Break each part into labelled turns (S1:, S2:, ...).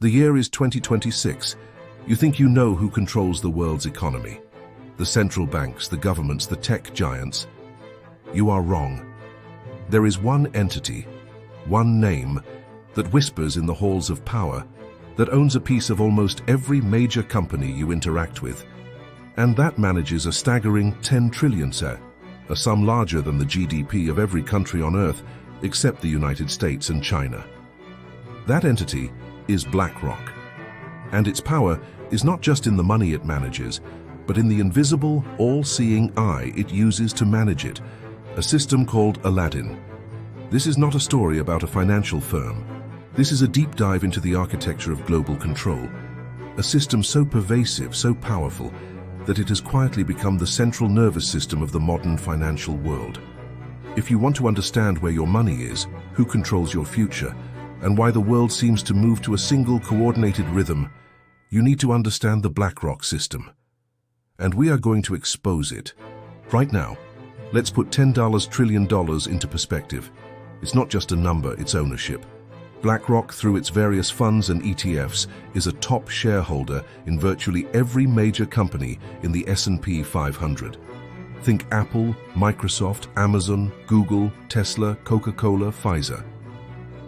S1: The year is 2026. You think you know who controls the world's economy. The central banks, the governments, the tech giants. You are wrong. There is one entity, one name, that whispers in the halls of power, that owns a piece of almost every major company you interact with. And that manages a staggering 10 trillion, a sum larger than the GDP of every country on Earth, except the United States and China. That entity is BlackRock. And its power is not just in the money it manages, but in the invisible, all-seeing eye it uses to manage it, a system called Aladdin. This is not a story about a financial firm. This is a deep dive into the architecture of global control, a system so pervasive, so powerful, that it has quietly become the central nervous system of the modern financial world. If you want to understand where your money is, who controls your future, and why the world seems to move to a single coordinated rhythm, you need to understand the BlackRock system. And we are going to expose it. Right now, let's put $10 trillion into perspective. It's not just a number, it's ownership. BlackRock, through its various funds and ETFs, is a top shareholder in virtually every major company in the S&P 500. Think Apple, Microsoft, Amazon, Google, Tesla, Coca-Cola, Pfizer.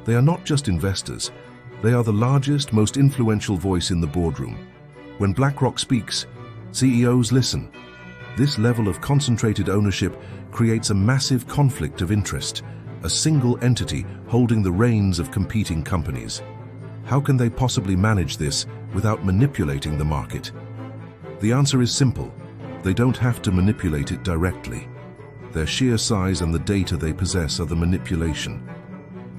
S1: They are not just investors. They are the largest, most influential voice in the boardroom. When BlackRock speaks, CEOs listen. This level of concentrated ownership creates a massive conflict of interest, a single entity holding the reins of competing companies. How can they possibly manage this without manipulating the market? The answer is simple. They don't have to manipulate it directly. Their sheer size and the data they possess are the manipulation.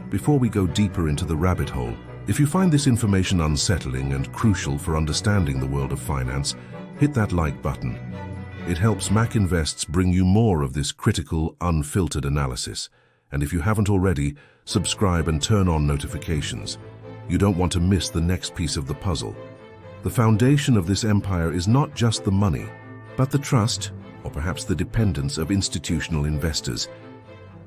S1: Before we go deeper into the rabbit hole, if you find this information unsettling and crucial for understanding the world of finance, hit that like button. It helps Mac Invests bring you more of this critical, unfiltered analysis. And if you haven't already, subscribe and turn on notifications. You don't want to miss the next piece of the puzzle. The foundation of this empire is not just the money, but the trust, or perhaps the dependence of institutional investors.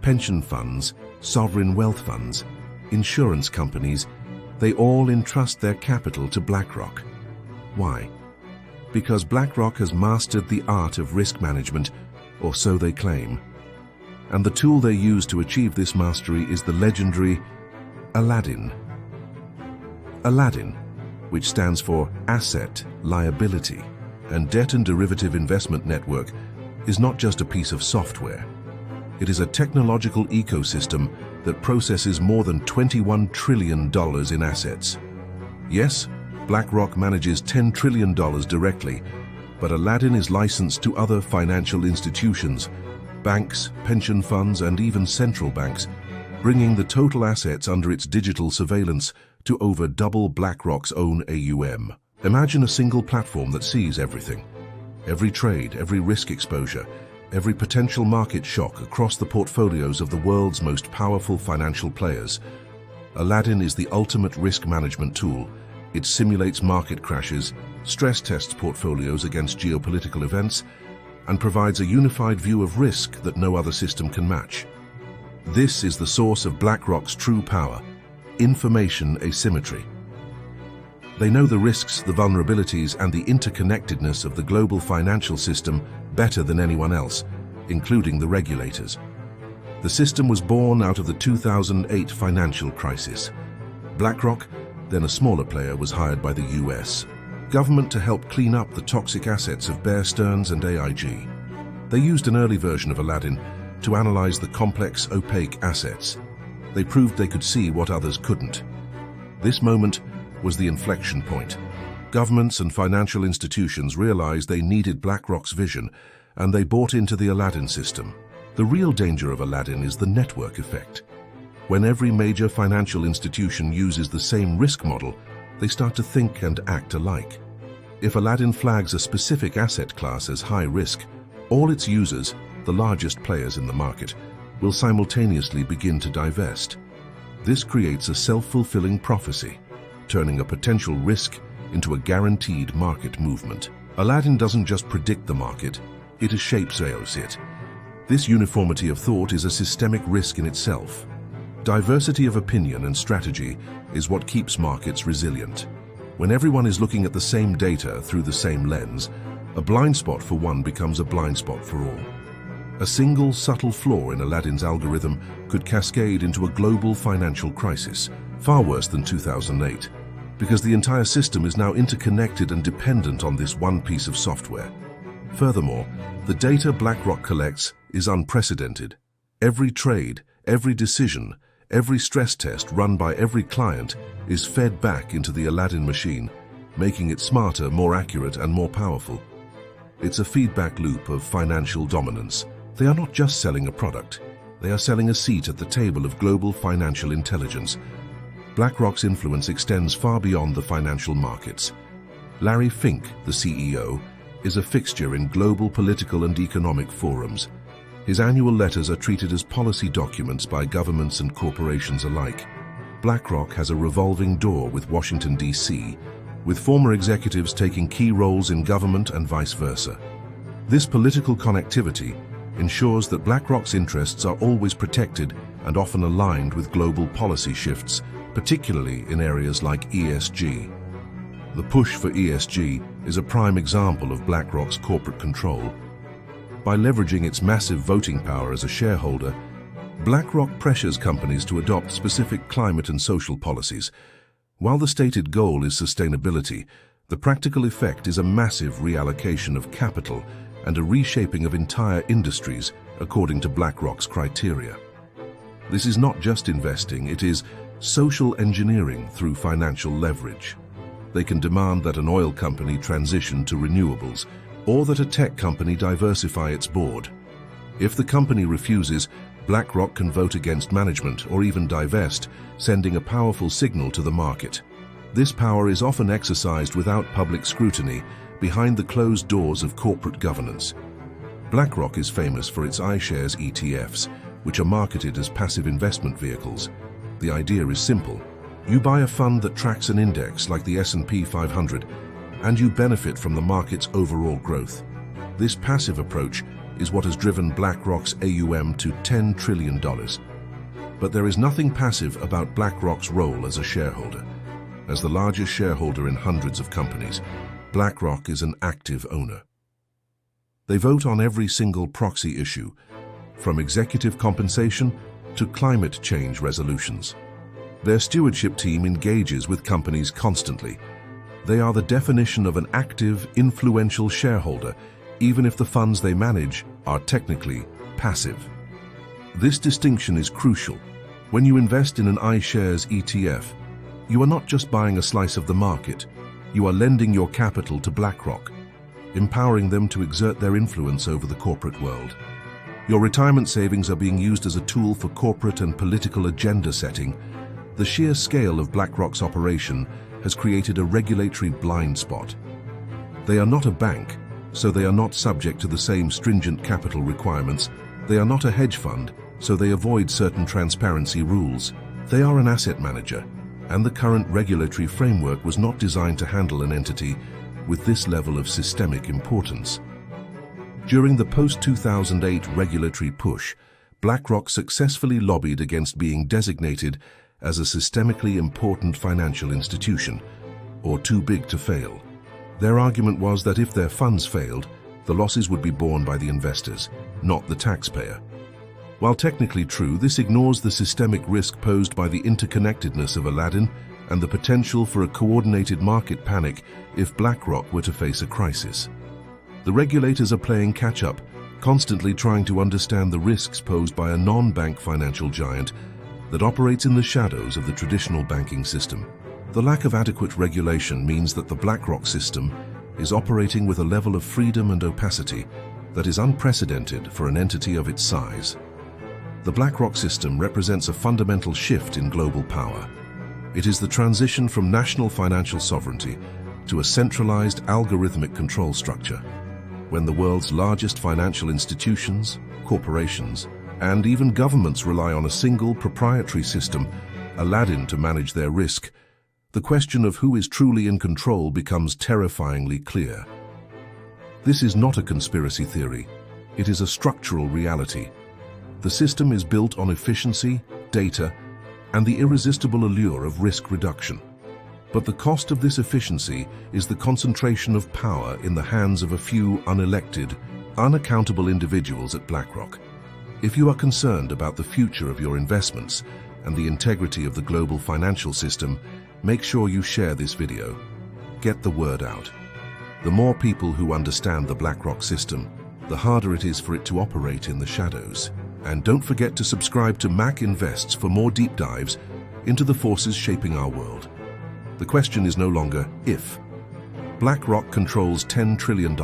S1: Pension funds, sovereign wealth funds, insurance companies, they all entrust their capital to BlackRock. Why? Because BlackRock has mastered the art of risk management, or so they claim. And the tool they use to achieve this mastery is the legendary Aladdin. Aladdin, which stands for Asset, Liability, and Debt and Derivative Investment Network, is not just a piece of software. It is a technological ecosystem that processes more than $21 trillion in assets. Yes, BlackRock manages $10 trillion directly, but Aladdin is licensed to other financial institutions, banks, pension funds, and even central banks, bringing the total assets under its digital surveillance to over double BlackRock's own AUM. Imagine a single platform that sees everything. Every trade, every risk exposure, every potential market shock across the portfolios of the world's most powerful financial players. Aladdin is the ultimate risk management tool. It simulates market crashes, stress tests portfolios against geopolitical events, and provides a unified view of risk that no other system can match. This is the source of BlackRock's true power: information asymmetry. They know the risks, the vulnerabilities, and the interconnectedness of the global financial system better than anyone else, including the regulators. The system was born out of the 2008 financial crisis. BlackRock, then a smaller player, was hired by the US government to help clean up the toxic assets of Bear Stearns and AIG. They used an early version of Aladdin to analyze the complex, opaque assets. They proved they could see what others couldn't. This moment was the inflection point. Governments and financial institutions realized they needed BlackRock's vision, and they bought into the Aladdin system. The real danger of Aladdin is the network effect. When every major financial institution uses the same risk model, they start to think and act alike. If Aladdin flags a specific asset class as high risk, all its users, the largest players in the market, will simultaneously begin to divest. This creates a self-fulfilling prophecy, turning a potential risk into a guaranteed market movement. Aladdin doesn't just predict the market, it shapes it. This uniformity of thought is a systemic risk in itself. Diversity of opinion and strategy is what keeps markets resilient. When everyone is looking at the same data through the same lens, a blind spot for one becomes a blind spot for all. A single subtle flaw in Aladdin's algorithm could cascade into a global financial crisis, far worse than 2008, because the entire system is now interconnected and dependent on this one piece of software. Furthermore, the data BlackRock collects is unprecedented. Every trade, every decision, every stress test run by every client is fed back into the Aladdin machine, making it smarter, more accurate, and more powerful. It's a feedback loop of financial dominance. They are not just selling a product. They are selling a seat at the table of global financial intelligence. BlackRock's influence extends far beyond the financial markets. Larry Fink, the CEO, is a fixture in global political and economic forums. His annual letters are treated as policy documents by governments and corporations alike. BlackRock has a revolving door with Washington, D.C., with former executives taking key roles in government and vice versa. This political connectivity ensures that BlackRock's interests are always protected and often aligned with global policy shifts, particularly in areas like ESG. The push for ESG is a prime example of BlackRock's corporate control. By leveraging its massive voting power as a shareholder, BlackRock pressures companies to adopt specific climate and social policies. While the stated goal is sustainability, the practical effect is a massive reallocation of capital and a reshaping of entire industries according to BlackRock's criteria. This is not just investing, it is social engineering through financial leverage. They can demand that an oil company transition to renewables, or that a tech company diversify its board. If the company refuses, BlackRock can vote against management or even divest, sending a powerful signal to the market. This power is often exercised without public scrutiny, behind the closed doors of corporate governance. BlackRock is famous for its iShares ETFs, which are marketed as passive investment vehicles. The idea is simple. You buy a fund that tracks an index like the S&P 500, and you benefit from the market's overall growth. This passive approach is what has driven BlackRock's AUM to $10 trillion. But there is nothing passive about BlackRock's role as a shareholder. As the largest shareholder in hundreds of companies, BlackRock is an active owner. They vote on every single proxy issue, from executive compensation to climate change resolutions. Their stewardship team engages with companies constantly. They are the definition of an active, influential shareholder, even if the funds they manage are technically passive. This distinction is crucial. When you invest in an iShares ETF, you are not just buying a slice of the market, you are lending your capital to BlackRock, empowering them to exert their influence over the corporate world. Your retirement savings are being used as a tool for corporate and political agenda setting. The sheer scale of BlackRock's operation has created a regulatory blind spot. They are not a bank, so they are not subject to the same stringent capital requirements. They are not a hedge fund, so they avoid certain transparency rules. They are an asset manager, and the current regulatory framework was not designed to handle an entity with this level of systemic importance. During the post-2008 regulatory push, BlackRock successfully lobbied against being designated as a systemically important financial institution, or too big to fail. Their argument was that if their funds failed, the losses would be borne by the investors, not the taxpayer. While technically true, this ignores the systemic risk posed by the interconnectedness of Aladdin and the potential for a coordinated market panic if BlackRock were to face a crisis. The regulators are playing catch-up, constantly trying to understand the risks posed by a non-bank financial giant that operates in the shadows of the traditional banking system. The lack of adequate regulation means that the BlackRock system is operating with a level of freedom and opacity that is unprecedented for an entity of its size. The BlackRock system represents a fundamental shift in global power. It is the transition from national financial sovereignty to a centralized algorithmic control structure. When the world's largest financial institutions, corporations, and even governments rely on a single proprietary system, Aladdin, to manage their risk, the question of who is truly in control becomes terrifyingly clear. This is not a conspiracy theory. It is a structural reality. The system is built on efficiency, data, and the irresistible allure of risk reduction. But the cost of this efficiency is the concentration of power in the hands of a few unelected, unaccountable individuals at BlackRock. If you are concerned about the future of your investments and the integrity of the global financial system, make sure you share this video. Get the word out. The more people who understand the BlackRock system, the harder it is for it to operate in the shadows. And don't forget to subscribe to Mac Invests for more deep dives into the forces shaping our world. The question is no longer if. BlackRock controls $10 trillion,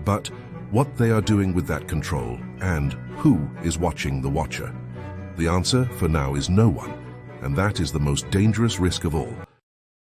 S1: but what they are doing with that control and who is watching the watcher. The answer for now is no one, and that is the most dangerous risk of all.